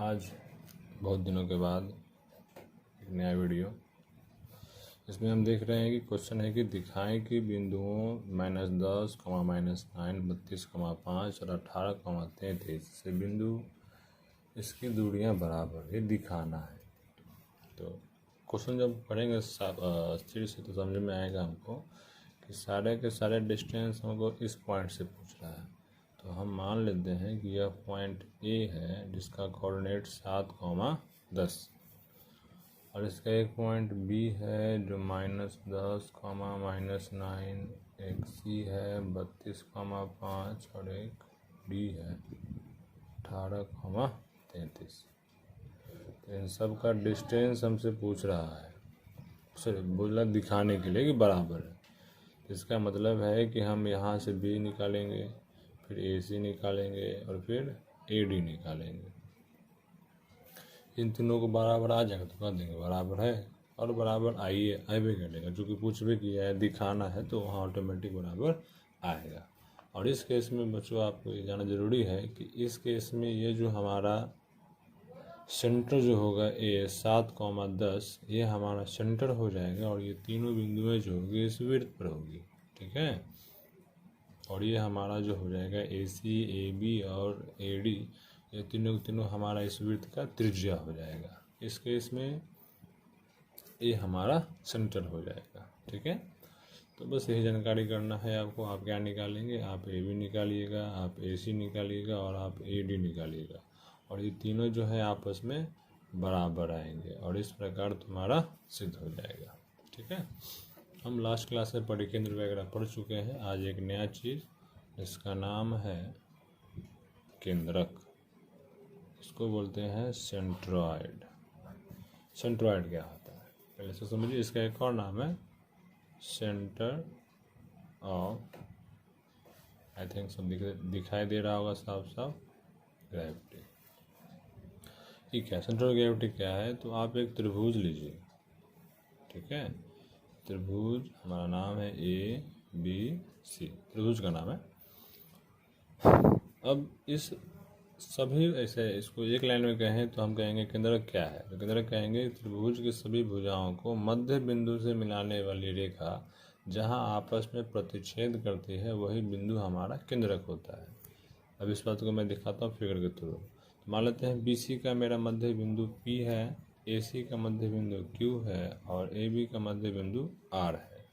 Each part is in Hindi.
आज बहुत दिनों के बाद एक नया वीडियो। इसमें हम देख रहे हैं कि क्वेश्चन है कि दिखाएं कि बिंदुओं -10, -9, 32,5 और 18,33 से बिंदु इसकी दूरियां बराबर ये दिखाना है। तो क्वेश्चन जब पढ़ेंगे स्थिर से तो समझ में आएगा हमको कि सारे के सारे डिस्टेंस हमको इस पॉइंट से पूछ रहा है। तो हम मान लेते हैं कि यह पॉइंट ए है जिसका कोऑर्डिनेट 7,10 और इसका एक पॉइंट बी है जो -10, -9, एक सी है 32,5 और एक डी है 18,33। तो इन सब का डिस्टेंस हमसे पूछ रहा है, सिर्फ बोला दिखाने के लिए कि बराबर है। इसका मतलब है कि हम यहाँ से बी निकालेंगे, फिर ए सी निकालेंगे और फिर ए डी निकालेंगे। इन तीनों को बराबर आ जाएगा तो कह देंगे बराबर है, और बराबर आइए करेगा, जो कि पूछ भी किया है दिखाना है तो वहाँ ऑटोमेटिक बराबर आएगा। और इस केस में बच्चों आपको ये जानना ज़रूरी है कि इस केस में ये जो हमारा सेंटर जो होगा ए 7,10 ये हमारा सेंटर हो जाएगा और ये तीनों बिंदुएं जो होगी इस वृत्त पर होगी, ठीक है। और ये हमारा जो हो जाएगा ए सी, ए बी और ए डी, ये तीनों हमारा इस वृत्त का त्रिज्या हो जाएगा। इस केस में ये हमारा सेंटर हो जाएगा, ठीक है। तो बस यही जानकारी करना है आपको। आप क्या निकालेंगे, आप ए बी निकालिएगा, आप ए सी निकालिएगा और आप ए डी निकालिएगा, और ये तीनों जो है आपस में बराबर आएंगे और इस प्रकार तुम्हारा सिद्ध हो जाएगा, ठीक है। हम लास्ट क्लास में परिकेंद्र वगैरह पढ़ चुके हैं। आज एक नया चीज़, इसका नाम है केंद्रक। इसको बोलते हैं सेंट्रॉयड। सेंट्रॉयड क्या होता है पहले से समझिए। इसका एक और नाम है सेंटर ऑफ, आई थिंक सब दिखाई दे रहा होगा साफ साफ, ग्रेविटी। ठीक है, सेंटर ऑफ ग्रेविटी क्या है? तो आप एक त्रिभुज लीजिए, ठीक है। त्रिभुज हमारा नाम है ए बी सी, त्रिभुज का नाम है। अब इस सभी ऐसे इसको एक लाइन में कहें तो हम कहेंगे केंद्रक क्या है? तो केंद्रक कहेंगे त्रिभुज की सभी भुजाओं को मध्य बिंदु से मिलाने वाली रेखा जहां आपस में प्रतिच्छेद करती है वही बिंदु हमारा केंद्रक होता है। अब इस बात को मैं दिखाता हूँ फिगर के थ्रू। तो मान लेते हैं बी सी का मेरा मध्य बिंदु पी है, ए सी का मध्य बिंदु क्यू है और ए बी का मध्य बिंदु आर है।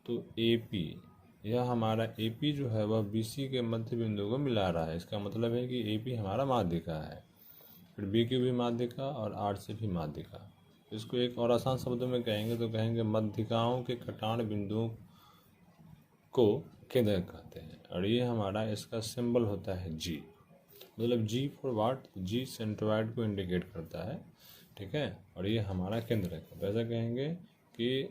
तो ए पी, यह हमारा ए पी जो है वह बी सी के मध्य बिंदु को मिला रहा है। इसका मतलब है कि ए पी हमारा माध्यिका है, फिर बी क्यू भी माध्यिका और आर से भी माध्यिका। इसको एक और आसान शब्दों में कहेंगे तो कहेंगे मध्यिकाओं के कटान बिंदुओं को केंद्रक कहते हैं। और ये हमारा इसका सिंबल होता है जी, मतलब जी फॉर व्हाट? जी सेंट्रॉयड को इंडिकेट करता है, ठीक है। और ये हमारा केंद्रक है। वैसा कहेंगे कि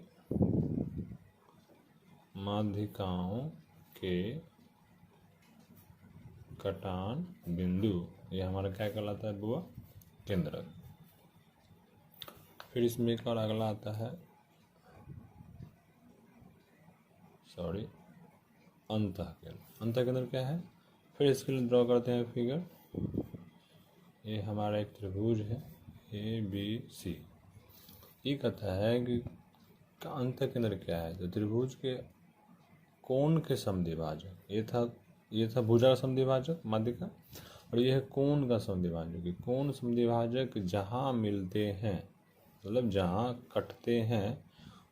माध्यिकाओं के कटान बिंदु, ये हमारा क्या कहलाता है बुआ? केंद्रक। फिर इसमें एक और अगला आता है, अंतःकेंद्र। अंतःकेंद्र क्या है? फिर इसके लिए ड्रॉ करते हैं फिगर। ये हमारा एक त्रिभुज है ए बी सी। ये कहता है कि अंतःकेंद्र क्या है? तो त्रिभुज के कोण के समद्विभाजक, ये था भुजा का समद्विभाजक माध्यिका, और ये है कोण का समद्विभाजक। कोण समद्विभाजक जहाँ मिलते हैं, मतलब जहाँ कटते हैं,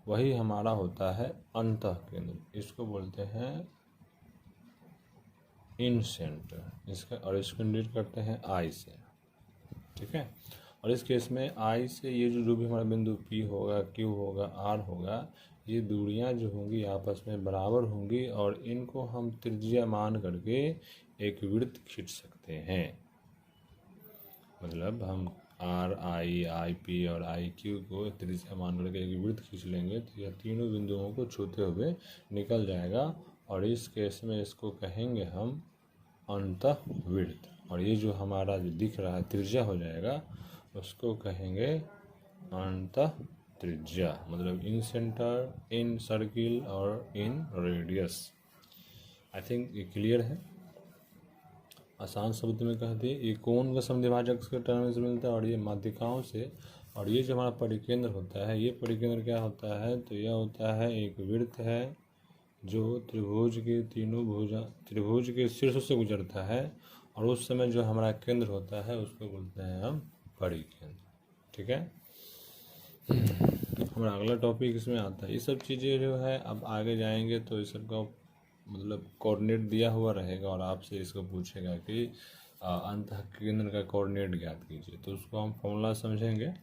वही हमारा होता है अंतःकेंद्र। इसको बोलते हैं इन सेंटर। इसका और इसको इंडिकेट करते हैं आई से, ठीक है। और इस केस में आई से ये जो भी हमारा बिंदु पी होगा, क्यू होगा, आर होगा, ये दूरियां जो होंगी आपस में बराबर होंगी और इनको हम त्रिज्या मान करके एक वृत्त खींच सकते हैं। मतलब हम आर आई पी और आई क्यू को त्रिज्या मान करके एक वृत्त खींच लेंगे तो यह तीनों बिंदुओं को छूते हुए निकल जाएगा। और इस केस में इसको कहेंगे हम अंतःवृत्त। और ये जो हमारा जो दिख रहा है त्रिज्या हो जाएगा, उसको कहेंगे अंतःत्रिज्या, मतलब इन सेंटर, इन सर्किल और इन रेडियस। आई थिंक ये क्लियर है। आसान शब्द में कह दिए, ये कोण का समद्विभाजक के टर्म से मिलता है, और ये माध्यिकाओं से। और ये जो हमारा परिकेंद्र होता है, ये परिकेंद्र क्या होता है, तो यह होता है एक वृत्त है जो त्रिभुज के शीर्ष से गुजरता है, और उस समय जो हमारा केंद्र होता है उसको बोलते हैं हम परिकेंद्र। ठीक है, हमारा अगला टॉपिक इसमें आता है। ये सब चीज़ें जो है अब आगे जाएंगे तो इस सब का मतलब कोऑर्डिनेट दिया हुआ रहेगा, और आपसे इसको पूछेगा कि अंतः केंद्र का कोऑर्डिनेट ज्ञात कीजिए, तो उसको हम फॉर्मूला समझेंगे।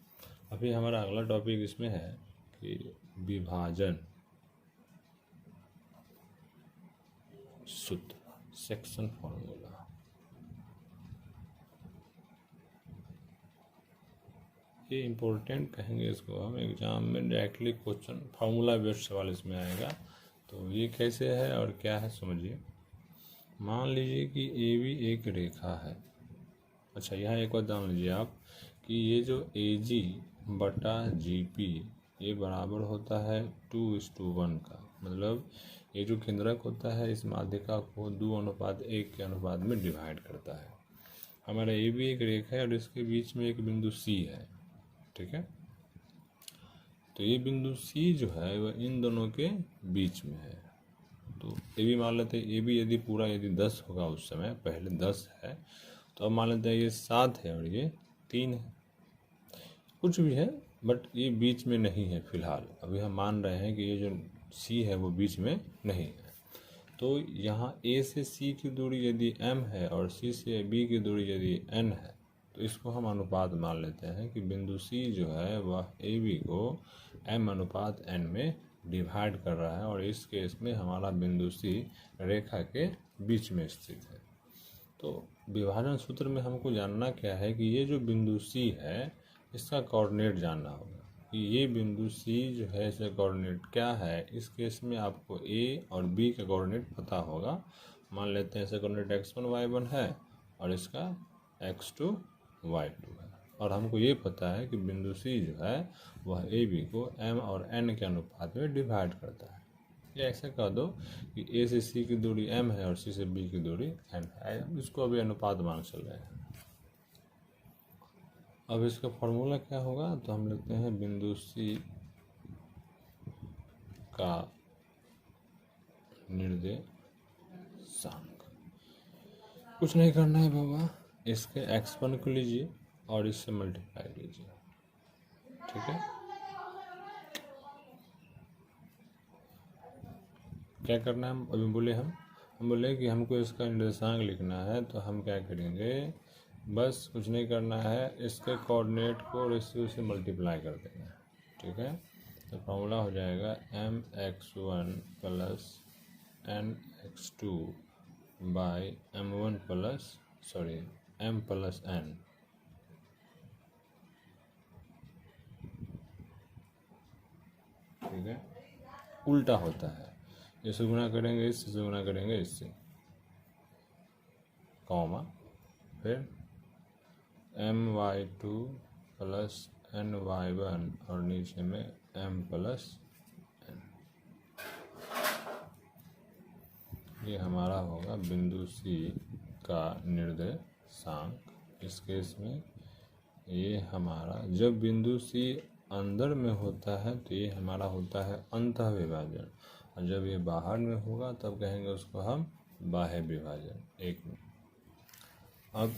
अभी हमारा अगला टॉपिक इसमें है कि विभाजन सूत्र, सेक्शन फॉर्मूला। ये इम्पोर्टेंट कहेंगे इसको हम, एग्जाम में डायरेक्टली क्वेश्चन फार्मूला बेस्ड सवाल इसमें आएगा। तो ये कैसे है और क्या है समझिए। मान लीजिए कि ए बी एक रेखा है। अच्छा, यहाँ एक बात जान लीजिए आप कि ये जो ए जी बटा जी पी ये बराबर होता है 2:1 का। मतलब ये जो केंद्रक होता है इस माध्यिका को 2:1 के अनुपात में डिवाइड करता है। हमारा ए बी एक रेखा है और इसके बीच में एक बिंदु सी है। ठीक है, तो ये बिंदु सी जो है वह इन दोनों के बीच में है। तो ए बी मान लेते हैं, ए बी यदि पूरा 10 होगा उस समय, पहले 10 है, तो अब मान लेते हैं ये 7 है और ये 3 है, कुछ भी है, बट ये बीच में नहीं है फिलहाल। अभी हम मान रहे हैं कि ये जो सी है वो बीच में नहीं है। तो यहाँ ए से सी की दूरी यदि m है और सी से बी की दूरी यदि n है, तो इसको हम अनुपात मान लेते हैं कि बिंदु सी जो है वह ए बी को m/n में डिवाइड कर रहा है, और इस केस में हमारा बिंदु सी रेखा के बीच में स्थित है। तो विभाजन सूत्र में हमको जानना क्या है कि ये जो बिंदु सी है इसका कोऑर्डिनेट जानना होगा कि ये बिंदु सी जो है इसका कोऑर्डिनेट क्या है। इस केस में आपको ए और बी का कोऑर्डिनेट पता होगा। मान लेते हैं इसका कोऑर्डिनेट x1 y1 है और इसका x2 y2 है, और हमको ये पता है कि बिंदु सी जो है वह ए बी को m और n के अनुपात में डिवाइड करता है। या ऐसा कह दो कि ए से सी की दूरी m है और सी से बी की दूरी n है। इसको अभी अनुपात मान चल रहे हैं। अब इसका फॉर्मूला क्या होगा, तो हम लिखते हैं बिंदु सी का निर्देशांक। कुछ नहीं करना है बाबा, इसके x1 को लीजिए और इससे मल्टीप्लाई कीजिए। ठीक है, क्या करना है अभी बोले हम बोले कि हमको इसका निर्देशांक लिखना है, तो हम क्या करेंगे, बस कुछ नहीं करना है, इसके कोऑर्डिनेट को और इससे मल्टीप्लाई कर देना है। ठीक है, तो फॉर्मूला हो जाएगा mx1 plus nx2 by m1 plus m plus n। ठीक है, उल्टा होता है, इससे गुणा करेंगे इससे गुणा करेंगे इससे, कॉमा, फिर my2 प्लस ny1 और नीचे में m प्लस n। ये हमारा होगा बिंदु सी का निर्देशांक। इस केस में ये हमारा, जब बिंदु सी अंदर में होता है तो ये हमारा होता है अंतः विभाजन, और जब ये बाहर में होगा तब कहेंगे उसको हम बाह्य विभाजन। एक में अब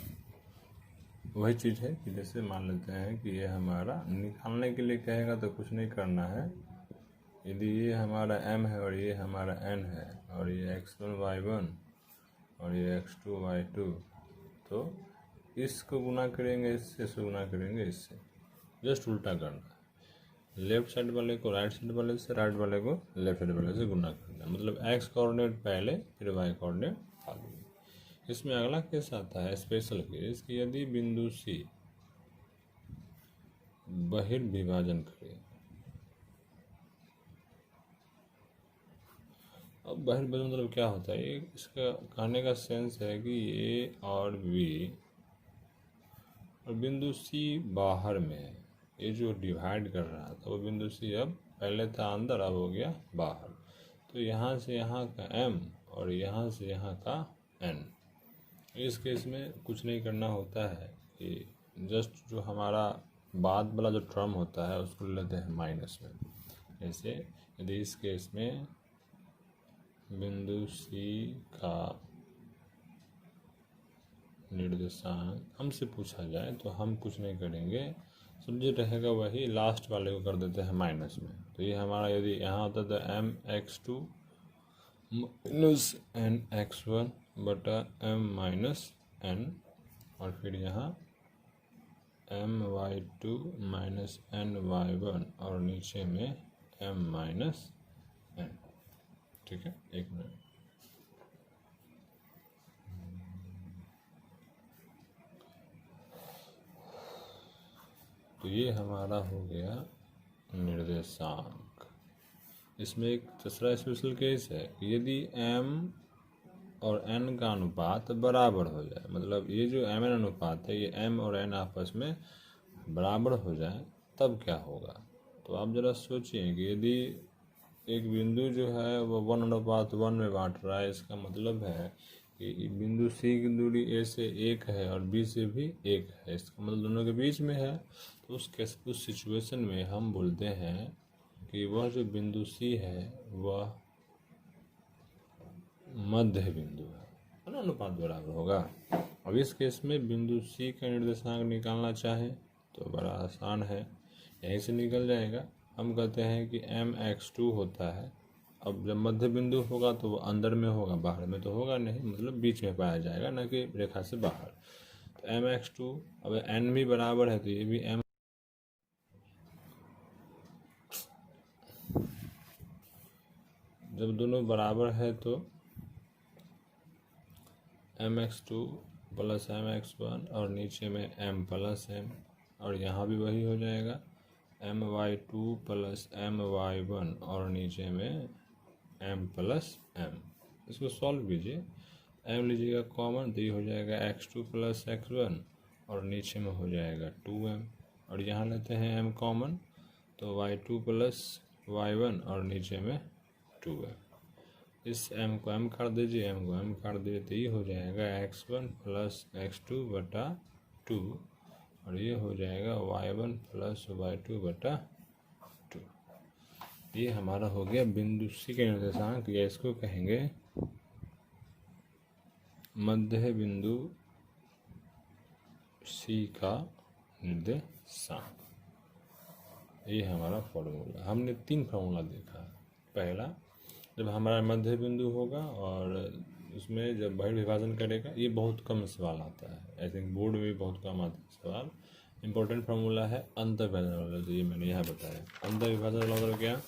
वही चीज़ है कि जैसे मान लेते हैं कि ये हमारा निकालने के लिए कहेगा तो कुछ नहीं करना है। यदि ये हमारा m है और ये हमारा n है और ये x1 y1 और ये x2 y2, तो इसको गुना करेंगे इससे गुना करेंगे इससे, जस्ट उल्टा करना है। लेफ्ट साइड वाले को राइट साइड वाले से, राइट वाले को लेफ्ट साइड वाले से गुना करना है। मतलब x कोऑर्डिनेट पहले फिर y कोऑर्डिनेट आगे। इसमें अगला केस आता है स्पेशल केस कि यदि बिंदु सी बहिर्विभाजन करे। अब बहिर्विभाजन मतलब क्या होता है, ये इसका कहने का सेंस है कि ए और बी और बिंदु सी बाहर में है। ये जो डिवाइड कर रहा था वो बिंदु सी अब पहले था अंदर, अब हो गया बाहर। तो यहाँ से यहाँ का m और यहाँ से यहाँ का n, इस केस में कुछ नहीं करना होता है कि जस्ट जो हमारा बाद वाला जो टर्म होता है उसको लेते हैं माइनस में। जैसे यदि इस केस में बिंदु सी का निर्देशांक हमसे पूछा जाए तो हम कुछ नहीं करेंगे, सब जो रहेगा वही लास्ट वाले को कर देते हैं माइनस में। तो ये हमारा यदि यहाँ होता तो mx2 माइनस nx1 बटा m माइनस n, और फिर यहाँ my2 माइनस ny1 और नीचे में m माइनस n। ठीक है, एक मिनट। तो ये हमारा हो गया निर्देशांक। इसमें एक तीसरा स्पेशल केस है कि यदि m और n का अनुपात बराबर हो जाए, मतलब ये जो mn अनुपात है ये m और n आपस में बराबर हो जाए, तब क्या होगा। तो आप ज़रा सोचिए कि यदि एक बिंदु जो है वो 1/1 में बांट रहा है, इसका मतलब है कि बिंदु C की दूरी A से 1 है और B से भी 1 है, इसका मतलब दोनों के बीच में है। तो उस सिचुएशन में हम बोलते हैं कि वह जो बिंदु C है वह मध्य बिंदु है ना, अनुपात बराबर होगा। अब इस केस में बिंदु C का निर्देशांक निकालना चाहे तो बड़ा आसान है, यहीं से निकल जाएगा। हम कहते हैं कि mx2 होता है। अब जब मध्य बिंदु होगा तो वो अंदर में होगा, बाहर में तो होगा नहीं, मतलब बीच में पाया जाएगा, न कि रेखा से बाहर। तो mx2, अब n भी बराबर है तो ये भी m, जब दोनों बराबर है तो mx2 प्लस mx1 और नीचे में m प्लस m, और यहाँ भी वही हो जाएगा my2 प्लस my1 और नीचे में m प्लस m। इसको सॉल्व कीजिए, m लीजिएगा कॉमन तो ये हो जाएगा x2 प्लस x1 और नीचे में हो जाएगा 2m, और यहाँ लेते हैं m कॉमन तो y2 प्लस y1 और नीचे में 2m। इस m को m काट दीजिए, m को m काट दीजिए तो ये हो जाएगा x1 प्लस x2 बटा 2, और ये हो जाएगा y1 प्लस y2 बटा 2। ये हमारा हो गया बिंदु C के निर्देशांक, या इसको कहेंगे मध्य बिंदु C का निर्देशांक। ये हमारा फॉर्मूला। हमने 3 फार्मूला देखा। पहला, जब हमारा मध्य बिंदु होगा और उसमें जब बहिर्विभाजन करेगा, ये बहुत कम सवाल आता है, आई थिंक बोर्ड में भी बहुत कम आता है सवाल। इम्पोर्टेंट फार्मूला है अंतर विभाजन वाला, जो ये मैंने यहाँ बताया। अंतर विभाजन वाला मतलब क्या,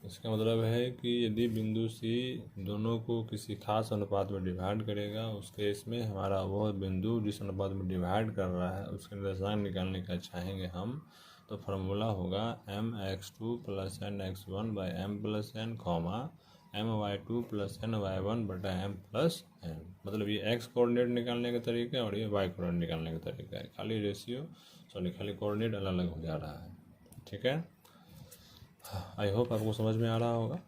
इसका मतलब है कि यदि बिंदु C दोनों को किसी खास अनुपात में डिवाइड करेगा, उस केस में हमारा वह बिंदु जिस अनुपात में डिवाइड कर रहा है उसके निर्देशांक निकालने का चाहेंगे हम, तो फार्मूला होगा mx2 plus nx1 by m plus n comma my2 plus ny1 बटा m प्लस n। मतलब ये x कोऑर्डिनेट निकालने का तरीका है और ये y कोऑर्डिनेट निकालने का तरीका है, खाली कोऑर्डिनेट अलग अलग हो जा रहा है। ठीक है, आई होप आपको समझ में आ रहा होगा।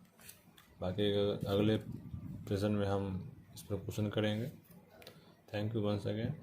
बाकी अगले सेशन में हम इस पर क्वेश्चन करेंगे। Thank you once again.